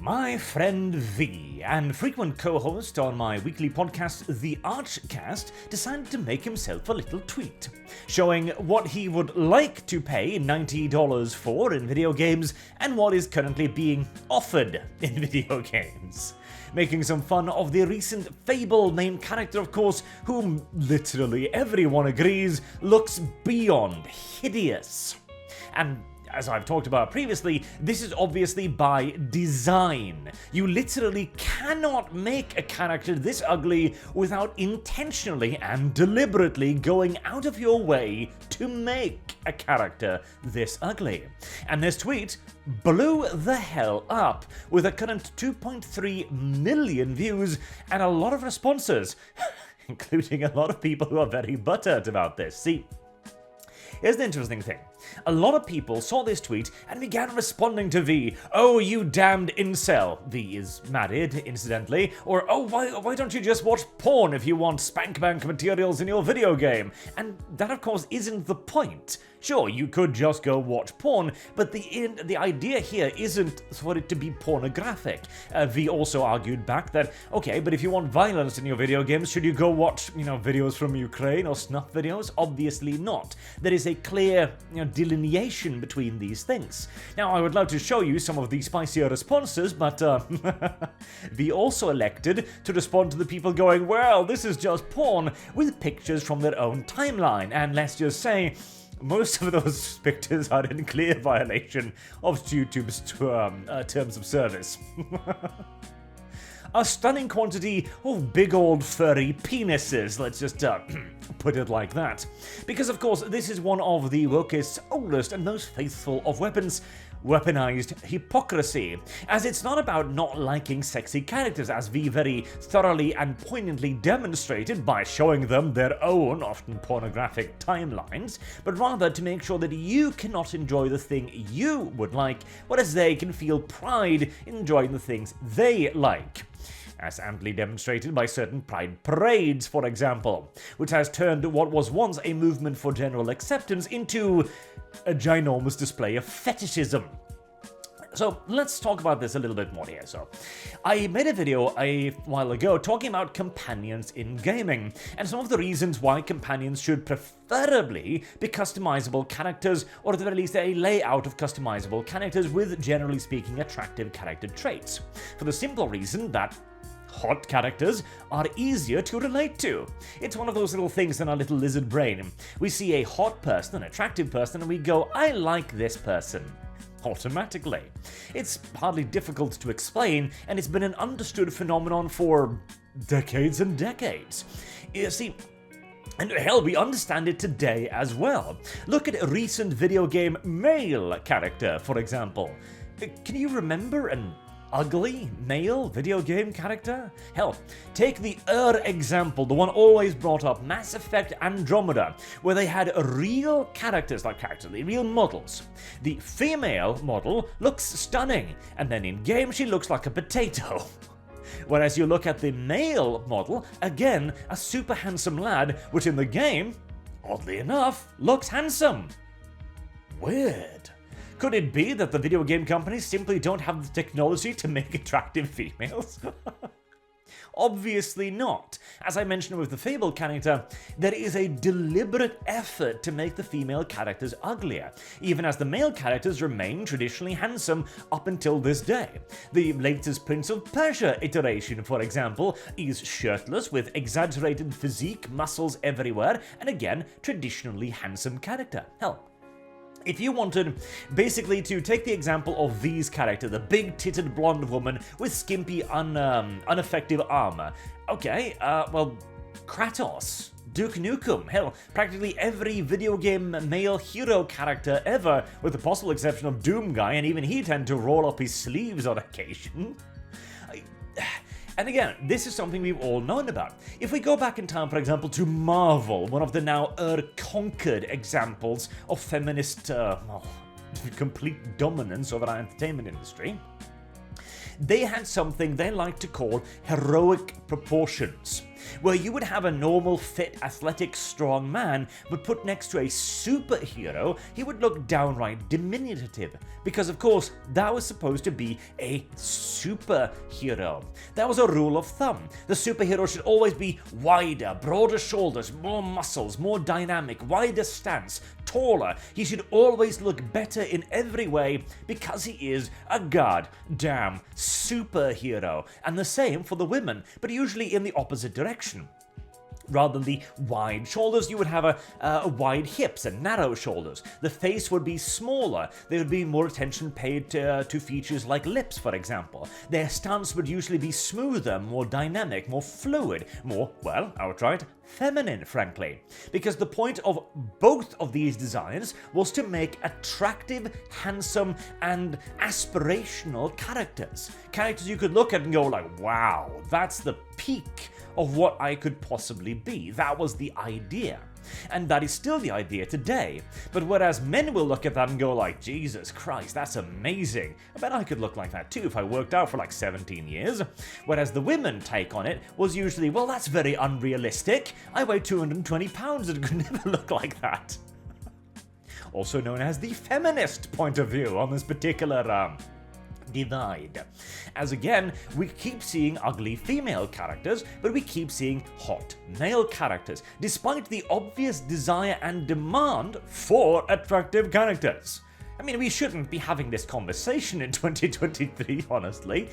My friend V, and frequent co-host on my weekly podcast, the ArchCast, decided to make himself a little tweet, showing what he would like to pay $90 for in video games and what is currently being offered in video games. Making some fun of the recent Fable main character, of course, whom literally everyone agrees looks beyond hideous. And as I've talked about previously, this is obviously by design. You literally cannot make a character this ugly without intentionally and deliberately going out of your way to make a character this ugly. And this tweet blew the hell up, with a current 2.3 million views and a lot of responses, including a lot of people who are very butthurt about this. See, here's the interesting thing. A lot of people saw this tweet and began responding to V. Oh, you damned incel. V is married, incidentally. Or, oh, why don't you just watch porn if you want spank bank materials in your video game? And that, of course, isn't the point. Sure, you could just go watch porn, but the idea here isn't for it to be pornographic. V also argued back that, okay, but if you want violence in your video games, should you go watch, videos from Ukraine or snuff videos? Obviously not. There is a clear, delineation between these things. Now, I would love to show you some of the spicier responses, but V also elected to respond to the people going, well, this is just porn, with pictures from their own timeline, and let's just say, most of those pictures are in clear violation of YouTube's terms of service. A stunning quantity of big old furry penises, let's just put it like that. Because of course, this is one of the Wokist's oldest and most faithful of weapons, weaponized hypocrisy, as it's not about not liking sexy characters, as V very thoroughly and poignantly demonstrated by showing them their own, often pornographic timelines, but rather to make sure that you cannot enjoy the thing you would like, whereas they can feel pride in enjoying the things they like. As amply demonstrated by certain pride parades, for example, which has turned what was once a movement for general acceptance into a ginormous display of fetishism. So let's talk about this a little bit more here. So I made a video a while ago talking about companions in gaming, and some of the reasons why companions should preferably be customizable characters, or at the very least a layout of customizable characters with, generally speaking, attractive character traits. For the simple reason that hot characters are easier to relate to. It's one of those little things in our little lizard brain. We see a hot person, an attractive person, and we go, I like this person. Automatically. It's hardly difficult to explain, and it's been an understood phenomenon for decades and decades. You see, and hell, we understand it today as well. Look at a recent video game male character, for example. Can you remember an ugly male video game character? Hell, take the example, the one always brought up, Mass Effect Andromeda, where they had real characters, real models. The female model looks stunning, and then in game she looks like a potato. Whereas you look at the male model, again, a super handsome lad, which in the game, oddly enough, looks handsome. Weird. Could it be that the video game companies simply don't have the technology to make attractive females? Obviously not. As I mentioned with the Fable character, there is a deliberate effort to make the female characters uglier, even as the male characters remain traditionally handsome up until this day. The latest Prince of Persia iteration, for example, is shirtless with exaggerated physique, muscles everywhere, and again, traditionally handsome character. Hell, if you wanted basically to take the example of V's character, the big-titted blonde woman with skimpy, ineffective armor, okay, well, Kratos, Duke Nukem, hell, practically every video game male hero character ever, with the possible exception of Doom Guy, and even he tend to roll up his sleeves on occasion. And again, this is something we've all known about. If we go back in time, for example, to Marvel, one of the now conquered examples of feminist, complete dominance over our entertainment industry, they had something they like to call heroic proportions, where you would have a normal, fit, athletic, strong man, but put next to a superhero, he would look downright diminutive, because of course, that was supposed to be a superhero. That was a rule of thumb. The superhero should always be wider, broader shoulders, more muscles, more dynamic, wider stance, taller. He should always look better in every way because he is a goddamn superhero. And the same for the women, but usually in the opposite direction. Rather than the wide shoulders, you would have a wide hips and narrow shoulders. The face would be smaller. There would be more attention paid to features like lips, for example. Their stance would usually be smoother, more dynamic, more fluid, more, well, outright feminine, frankly. Because the point of both of these designs was to make attractive, handsome, and aspirational characters. Characters you could look at and go like, wow, that's the peak of what I could possibly be. That was the idea. And that is still the idea today. But whereas men will look at that and go like, Jesus Christ, that's amazing. I bet I could look like that too if I worked out for like 17 years. Whereas the women take on it was usually, well, that's very unrealistic. I weigh 220 pounds and could never look like that. Also known as the feminist point of view on this particular divide. As again, we keep seeing ugly female characters, but we keep seeing hot male characters, despite the obvious desire and demand for attractive characters. I mean, we shouldn't be having this conversation in 2023, honestly.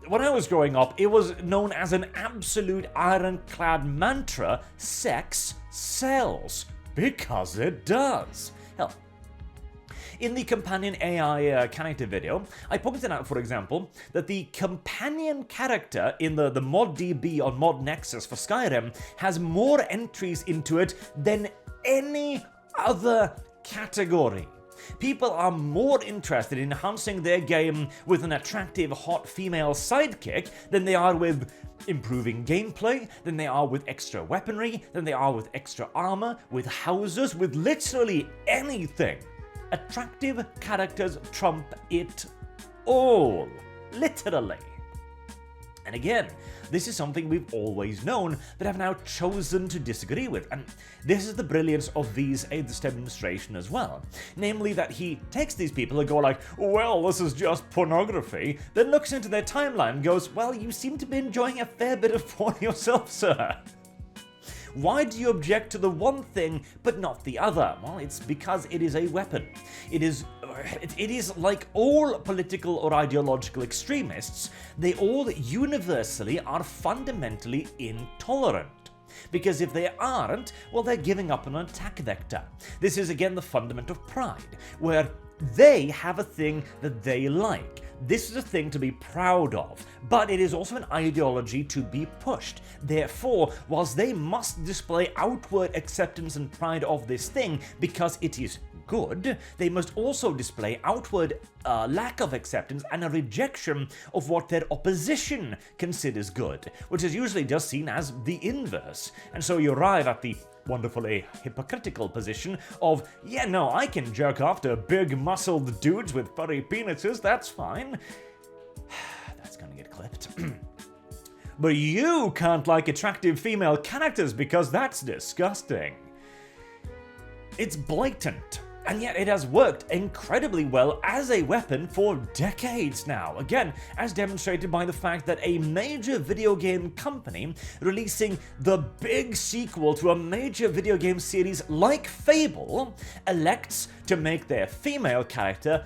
When I was growing up, it was known as an absolute ironclad mantra, sex sells. Because it does. Hell, in the companion AI character video, I pointed out, for example, that the companion character in the mod DB on Mod Nexus for Skyrim has more entries into it than any other category. People are more interested in enhancing their game with an attractive, hot female sidekick than they are with improving gameplay, than they are with extra weaponry, than they are with extra armor, with houses, with literally anything. Attractive characters trump it all. Literally. And again, this is something we've always known, but have now chosen to disagree with. And this is the brilliance of this demonstration as well. Namely that he takes these people and go like, well, this is just pornography, then looks into their timeline and goes, well, you seem to be enjoying a fair bit of porn yourself, sir. Why do you object to the one thing but not the other? Well, it's because it is a weapon. It is like all political or ideological extremists, they all universally are fundamentally intolerant. Because if they aren't, well, they're giving up an attack vector. This is again the fundament of pride, where they have a thing that they like. This is a thing to be proud of, but it is also an ideology to be pushed. Therefore, whilst they must display outward acceptance and pride of this thing because it is good, they must also display outward lack of acceptance and a rejection of what their opposition considers good, which is usually just seen as the inverse. And so you arrive at the wonderfully hypocritical position of, yeah, no, I can jerk off to big muscled dudes with furry penises, that's fine. That's gonna get clipped. But you can't like attractive female characters because that's disgusting. It's blatant. And yet it has worked incredibly well as a weapon for decades now. Again, as demonstrated by the fact that a major video game company releasing the big sequel to a major video game series like Fable elects to make their female character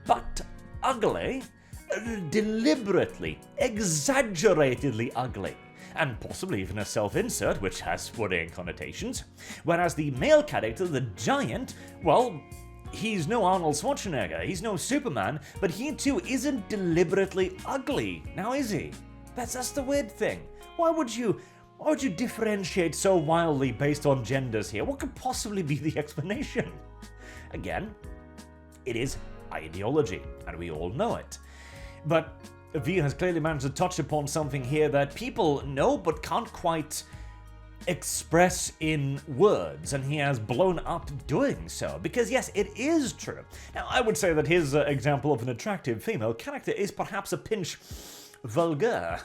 butt ugly, deliberately, exaggeratedly ugly. And possibly even a self-insert, which has worrying connotations. Whereas the male character, the giant, well, he's no Arnold Schwarzenegger, he's no Superman, but he too isn't deliberately ugly, now is he? That's the weird thing. Why would you differentiate so wildly based on genders here? What could possibly be the explanation? Again, it is ideology, and we all know it. But V has clearly managed to touch upon something here that people know but can't quite express in words, and he has blown up doing so, because yes, it is true. Now, I would say that his example of an attractive female character is perhaps a pinch vulgar.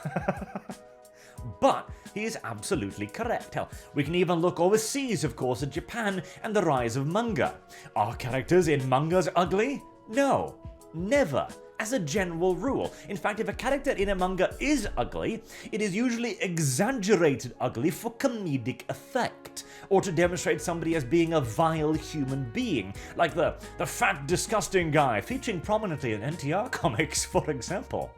But he is absolutely correct. Hell, we can even look overseas, of course, at Japan and the rise of manga. Are characters in mangas ugly? No, never. As a general rule. In fact, if a character in a manga is ugly, it is usually exaggerated ugly for comedic effect, or to demonstrate somebody as being a vile human being, like the fat, disgusting guy featuring prominently in NTR comics, for example.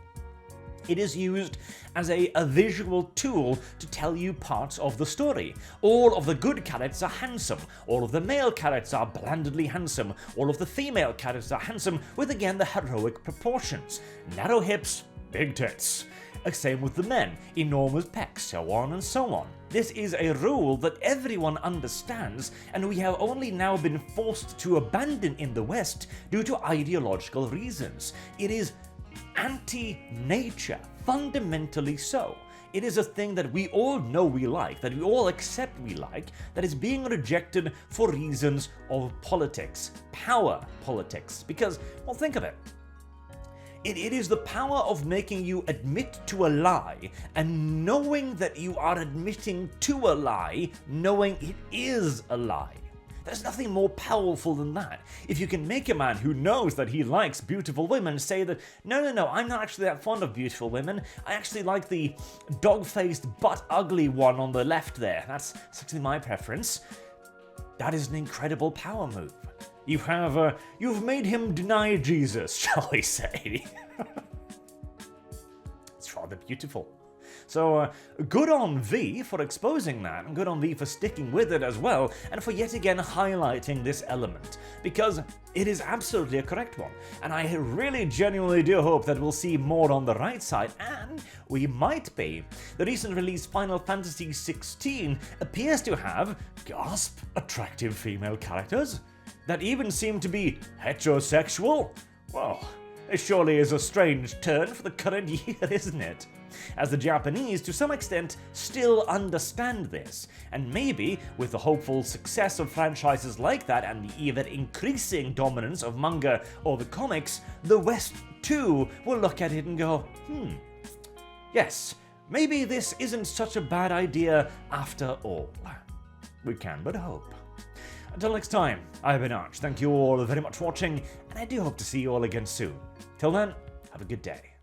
It is used as a visual tool to tell you parts of the story. All of the good characters are handsome, all of the male characters are blandly handsome, all of the female characters are handsome, with again the heroic proportions. Narrow hips, big tits. Same with the men, enormous pecs, so on and so on. This is a rule that everyone understands, and we have only now been forced to abandon in the West due to ideological reasons. It is anti-nature, fundamentally so. It is a thing that we all know we like, that we all accept we like, that is being rejected for reasons of politics, power politics. Because, well, think of it. It is the power of making you admit to a lie, and knowing that you are admitting to a lie, knowing it is a lie. There's nothing more powerful than that. If you can make a man who knows that he likes beautiful women say that, no, I'm not actually that fond of beautiful women. I actually like the dog-faced, butt-ugly one on the left there. That's actually my preference. That is an incredible power move. You've made him deny Jesus, shall we say. It's rather beautiful. So, good on V for exposing that, and good on V for sticking with it as well, and for yet again highlighting this element, because it is absolutely a correct one, and I really genuinely do hope that we'll see more on the right side, and we might be. The recent release Final Fantasy XVI appears to have, gasp, attractive female characters that even seem to be heterosexual. Well, it surely is a strange turn for the current year, isn't it? As the Japanese, to some extent, still understand this, and maybe, with the hopeful success of franchises like that and the ever increasing dominance of manga or the comics, the West too will look at it and go, yes, maybe this isn't such a bad idea after all. We can but hope. Until next time, I've been Arch. Thank you all very much for watching, and I do hope to see you all again soon. Till then, have a good day.